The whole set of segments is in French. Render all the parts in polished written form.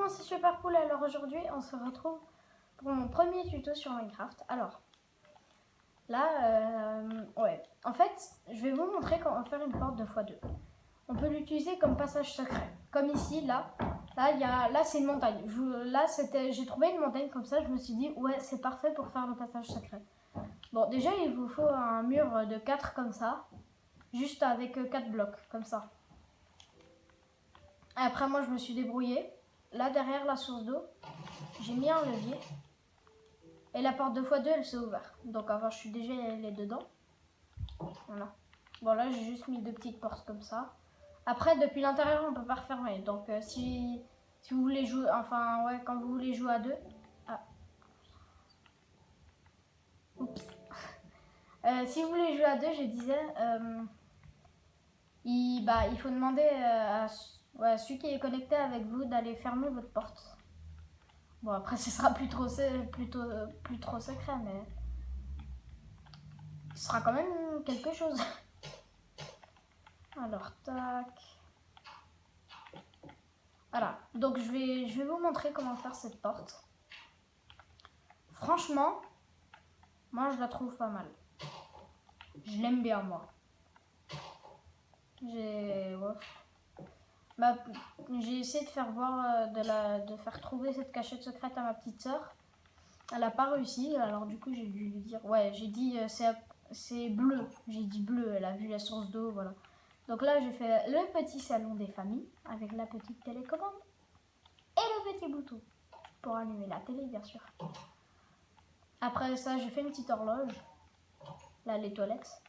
c'est Super Cool. Alors aujourd'hui, on se retrouve pour mon premier tuto sur Minecraft. Alors, là, ouais. En fait, je vais vous montrer comment faire une porte 2x2. On peut l'utiliser comme passage secret. Comme ici, là, c'est une montagne. Là, j'ai trouvé une montagne comme ça. Je me suis dit, ouais, c'est parfait pour faire le passage secret. Bon, déjà, il vous faut un mur de 4 comme ça. Juste avec 4 blocs, comme ça. Après, moi, je me suis débrouillée. Là, derrière la source d'eau, j'ai mis un levier. Et la porte 2x2, elle s'est ouverte. Donc, avant, je suis déjà allée dedans. Voilà. Bon, là, j'ai juste mis 2 petites portes comme ça. Après, depuis l'intérieur, on peut pas refermer. Donc, si vous voulez jouer, enfin, ouais, quand vous voulez jouer à deux. Ah. Oups. Si vous voulez jouer à deux, je disais, il faut demander à celui qui est connecté avec vous d'aller fermer votre porte. Bon, après, ce sera plus trop secret, mais ce sera quand même quelque chose. Alors, tac. Voilà, donc je vais vous montrer comment faire cette porte. Franchement, moi, je la trouve pas mal. Je l'aime bien, moi. J'ai essayé de faire voir, de faire trouver cette cachette secrète à ma petite sœur. Elle n'a pas réussi, alors du coup j'ai dû lui dire, ouais, j'ai dit c'est bleu, j'ai dit bleu, elle a vu la source d'eau, voilà. Donc là j'ai fait le petit salon des familles avec la petite télécommande et le petit bouton pour allumer la télé, bien sûr. Après ça j'ai fait une petite horloge, là les toilettes.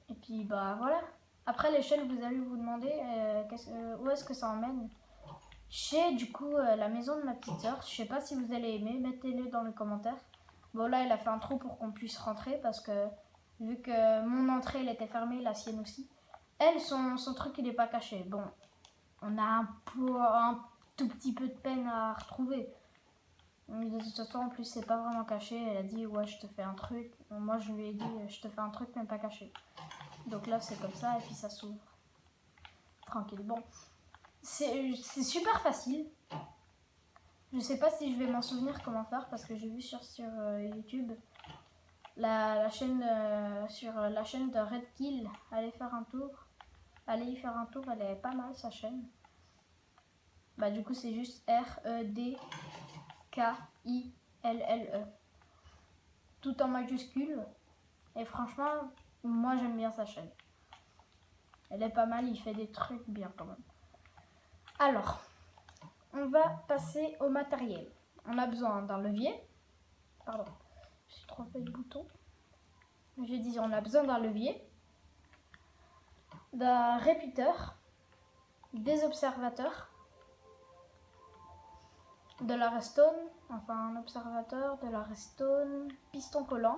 Et puis bah voilà. Après l'échelle, vous allez vous demander où est-ce que ça emmène. Chez du coup la maison de ma petite soeur. Je sais pas si vous allez aimer, mettez-le dans les commentaires. Bon là elle a fait un trou pour qu'on puisse rentrer parce que vu que mon entrée elle était fermée, la sienne aussi. Elle, son truc il est pas caché. Bon, on a un tout petit peu de peine à retrouver. Mais de toute façon en plus c'est pas vraiment caché. Elle a dit ouais je te fais un truc. Moi je lui ai dit je te fais un truc mais pas caché. Donc là c'est comme ça et puis ça s'ouvre. Tranquille. Bon. C'est super facile. Je sais pas si je vais m'en souvenir comment faire parce que j'ai vu sur YouTube la chaîne sur la chaîne de Redkill. Allez faire un tour. Allez y faire un tour, elle est pas mal sa chaîne. Bah du coup c'est juste REDKILLE. Tout en majuscule. Et franchement, moi j'aime bien sa chaîne. Elle est pas mal, il fait des trucs bien quand même. Alors, on va passer au matériel. On a besoin d'un levier. Pardon, j'ai trompé le bouton. J'ai dit on a besoin d'un levier, d'un répéteur, des observateurs, de la redstone, enfin un observateur, de la redstone, piston collant.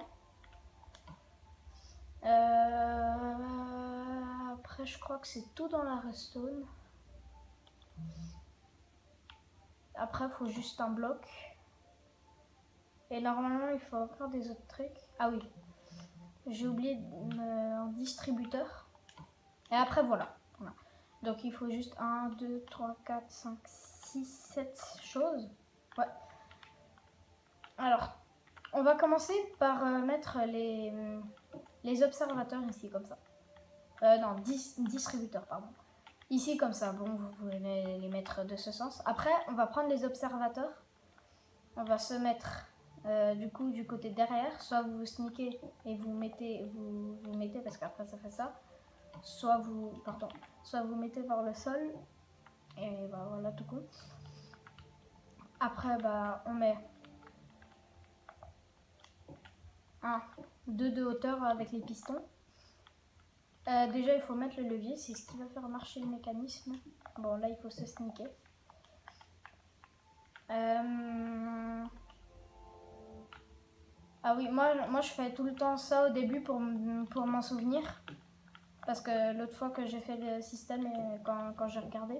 Après je crois que c'est tout dans la redstone. Après il faut juste un bloc. Et normalement il faut encore des autres trucs. Ah oui, j'ai oublié un distributeur. Et après voilà. Donc il faut juste 1, 2, 3, 4, 5, 6, 7 choses. Ouais. Alors, on va commencer par mettre les observateurs ici comme ça. Non, distributeurs, pardon. Ici comme ça, bon, vous pouvez les mettre de ce sens. Après, on va prendre les observateurs. On va se mettre du coup du côté derrière. Soit vous sneakez et vous mettez parce qu'après ça fait ça. Soit vous mettez vers le sol. Et bah voilà tout coup. Après bah on met 2 de hauteur avec les pistons. Déjà il faut mettre le levier, c'est ce qui va faire marcher le mécanisme. Bon là il faut se sneaker. Ah oui, moi je fais tout le temps ça au début pour m'en souvenir. Parce que l'autre fois que j'ai fait le système et quand j'ai regardé,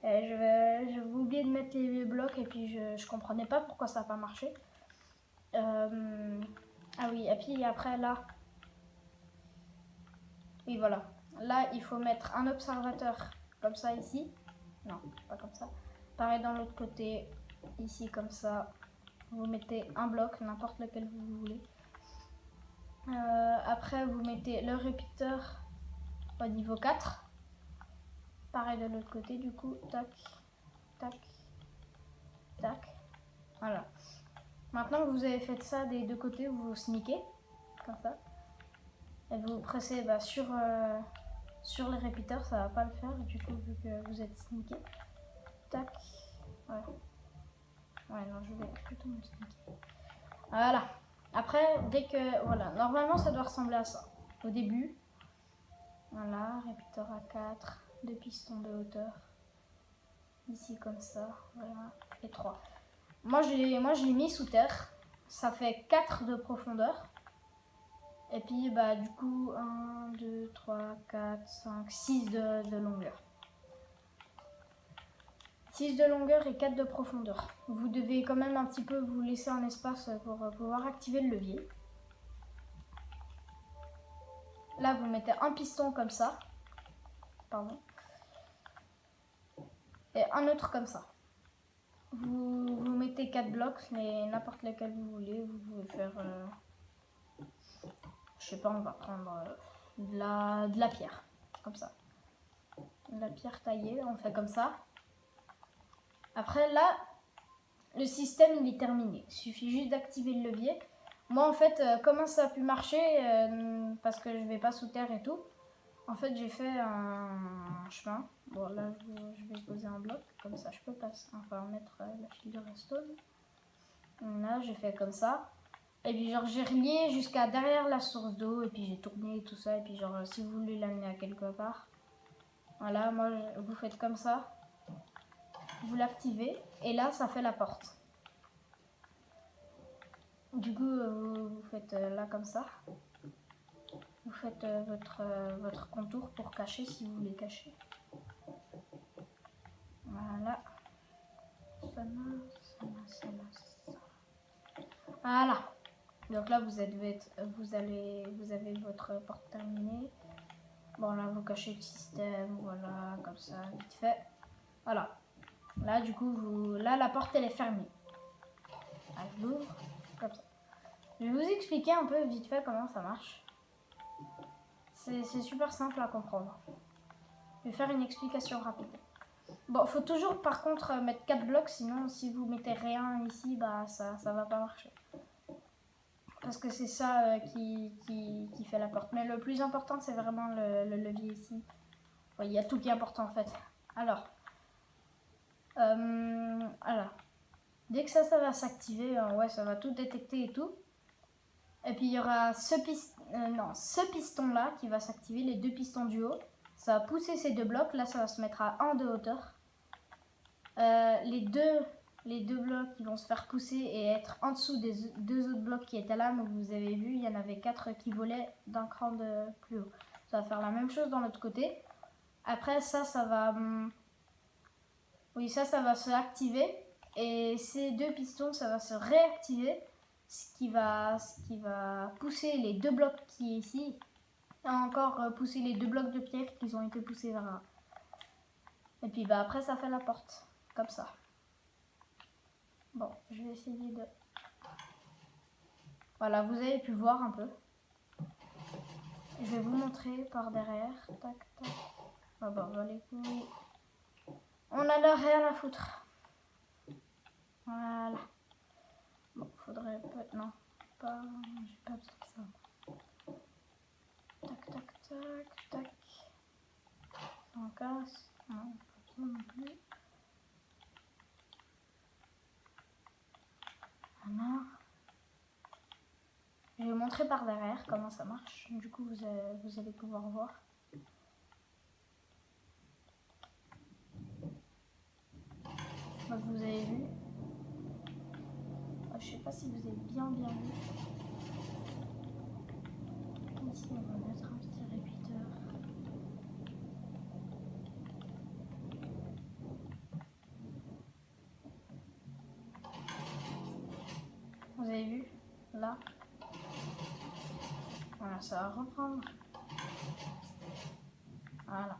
j'avais oublié de mettre les blocs et puis je comprenais pas pourquoi ça n'a pas marché. Ah oui, et puis après là, oui voilà, là il faut mettre un observateur comme ça ici. Non, pas comme ça. Pareil dans l'autre côté, ici comme ça. Vous mettez un bloc, n'importe lequel vous voulez. Après, vous mettez le répéteur au niveau 4. Pareil de l'autre côté, du coup, tac, tac, tac. Voilà. Maintenant que vous avez fait ça des deux côtés, vous sneakez, comme ça. Et vous pressez sur les répéteurs, ça va pas le faire, du coup, vu que vous êtes sneaké. Tac. Ouais. Ouais, non, je vais plutôt me sneaker. Voilà. Après, dès que... Voilà, normalement, ça doit ressembler à ça. Au début, voilà, répéteur à 4, 2 pistons de hauteur. Ici, comme ça, voilà, et 3. Moi, je l'ai mis sous terre. Ça fait 4 de profondeur. Et puis, bah, du coup, 1, 2, 3, 4, 5, 6 de longueur. 6 de longueur et 4 de profondeur. Vous devez quand même un petit peu vous laisser un espace pour pouvoir activer le levier. Là, vous mettez un piston comme ça. Pardon. Et un autre comme ça. Vous mettez 4 blocs, mais n'importe lequel vous voulez. Vous pouvez faire... je sais pas, on va prendre de la pierre. Comme ça. De la pierre taillée, on fait comme ça. Après, là, le système, il est terminé. Il suffit juste d'activer le levier. Moi, en fait, comment ça a pu marcher, parce que je vais pas sous terre et tout. En fait, j'ai fait un chemin. Bon, là, je vais poser un bloc. Comme ça, je peux passer. Enfin, mettre la file de redstone. Là, j'ai fait comme ça. Et puis, genre, j'ai relié jusqu'à derrière la source d'eau. Et puis, j'ai tourné et tout ça. Et puis, genre, si vous voulez l'amener à quelque part. Voilà, moi, vous faites comme ça. Vous l'activez. Et là, ça fait la porte. Du coup, vous faites là comme ça. Vous faites votre contour pour cacher si vous voulez cacher. Voilà. Voilà. Donc là, vous avez votre porte terminée. Bon, là, vous cachez le système. Voilà, comme ça, vite fait. Voilà. Là, du coup, là, la porte, elle est fermée. Ah, je l'ouvre comme ça. Je vais vous expliquer un peu vite fait comment ça marche. C'est super simple à comprendre. Je vais faire une explication rapide. Bon, faut toujours par contre mettre 4 blocs, sinon si vous mettez rien ici, bah ça va pas marcher. Parce que c'est ça qui fait la porte. Mais le plus important, c'est vraiment le levier ici. Il y a tout qui est important en fait. Alors, dès que ça va s'activer, ouais, ça va tout détecter et tout. Et puis il y aura ce piston-là qui va s'activer, les deux pistons du haut. Ça va pousser ces deux blocs. Là, ça va se mettre à 1 de hauteur. Les deux blocs qui vont se faire pousser et être en dessous des deux autres blocs qui étaient là. Donc vous avez vu, il y en avait 4 qui volaient d'un cran de plus haut. Ça va faire la même chose dans l'autre côté. Après ça va... Oui, ça va se activer. Et ces deux pistons, ça va se réactiver. Ce qui va pousser les deux blocs qui est ici. Et encore pousser les deux blocs de pierre qui ont été poussés vers là. Et puis bah après ça fait la porte. Comme ça. Bon, je vais essayer de... Voilà, vous avez pu voir un peu. Je vais vous montrer par derrière. Tac, tac. Ah bah, les couilles. On a l'air rien à foutre. Voilà. Bon, faudrait peut-être... Non, pas... J'ai pas besoin de ça. Tac, tac, tac, tac. On casse. Non, pas besoin non plus. Voilà. Je vais vous montrer par derrière comment ça marche. Du coup, vous allez pouvoir voir. Donc, vous avez vu. Je sais pas si vous avez bien vu. Ici, on va mettre un petit répéteur. Vous avez vu là. Voilà, ça va reprendre. Voilà.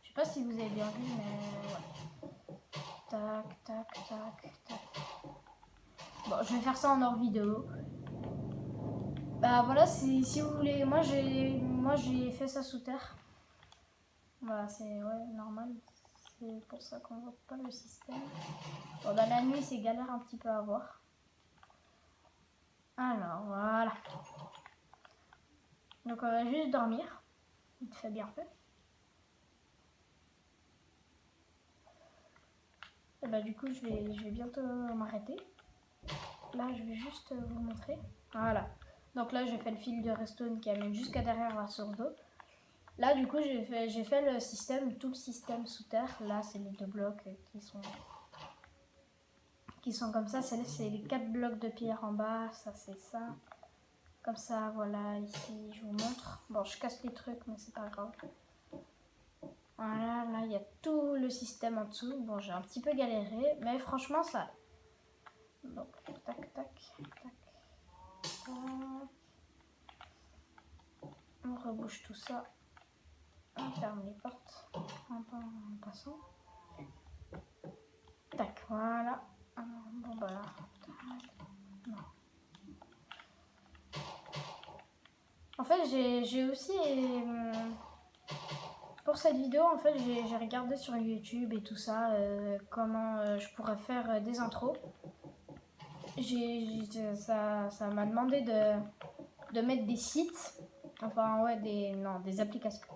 Je sais pas si vous avez bien vu, mais ouais. tac, tac, tac, tac. Bon, je vais faire ça en hors vidéo. Bah voilà, si vous voulez, moi j'ai fait ça sous terre. Voilà, c'est ouais, normal. C'est pour ça qu'on voit pas le système. Bon, bah la nuit, c'est galère un petit peu à voir. Alors, voilà. Donc, on va juste dormir. Vite fait, bien fait. Et bah, du coup, je vais bientôt m'arrêter. Là, je vais juste vous montrer. Voilà. Donc là, j'ai fait le fil de redstone qui amène jusqu'à derrière la source d'eau. Là, du coup, j'ai fait le système, tout le système sous terre. Là, c'est les 2 blocs qui sont comme ça. C'est les 4 blocs de pierre en bas. Ça, c'est ça. Comme ça, voilà, ici, je vous montre. Bon, je casse les trucs, mais c'est pas grave. Voilà, là, il y a tout le système en dessous. Bon, j'ai un petit peu galéré, mais franchement, ça... Donc, tac, tac, tac, tac. On rebouche tout ça. On ferme les portes en passant. Tac, voilà. Bon, bah là. Non. En fait, j'ai aussi... pour cette vidéo, en fait, j'ai regardé sur YouTube et tout ça, comment je pourrais faire des intros. Ça m'a demandé de mettre des sites, enfin ouais, des applications.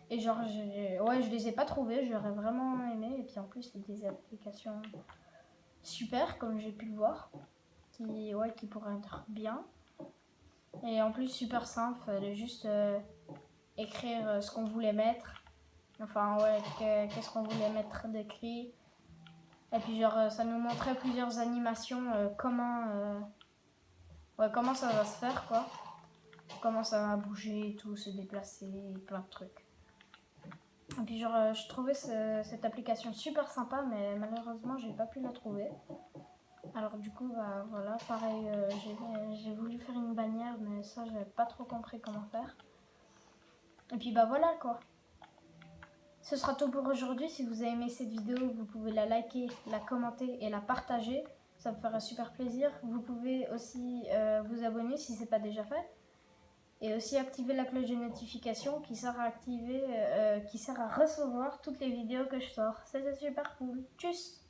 Et genre, je les ai pas trouvées, j'aurais vraiment aimé. Et puis en plus, c'est des applications super, comme j'ai pu le voir, qui pourraient être bien. Et en plus, super simple, fallait juste écrire ce qu'on voulait mettre. Enfin ouais, qu'est-ce qu'on voulait mettre d'écrit. Et puis genre, ça nous montrait plusieurs animations, comment ça va se faire, quoi. Comment ça va bouger et tout, se déplacer, plein de trucs. Et puis genre, je trouvais cette application super sympa, mais malheureusement, j'ai pas pu la trouver. Alors du coup, bah voilà, pareil, j'ai voulu faire une bannière, mais ça, j'avais pas trop compris comment faire. Et puis bah voilà, quoi. Ce sera tout pour aujourd'hui. Si vous avez aimé cette vidéo, vous pouvez la liker, la commenter et la partager. Ça me fera super plaisir. Vous pouvez aussi vous abonner si ce n'est pas déjà fait. Et aussi activer la cloche de notification qui sert à recevoir toutes les vidéos que je sors. C'est super cool. Tchuss!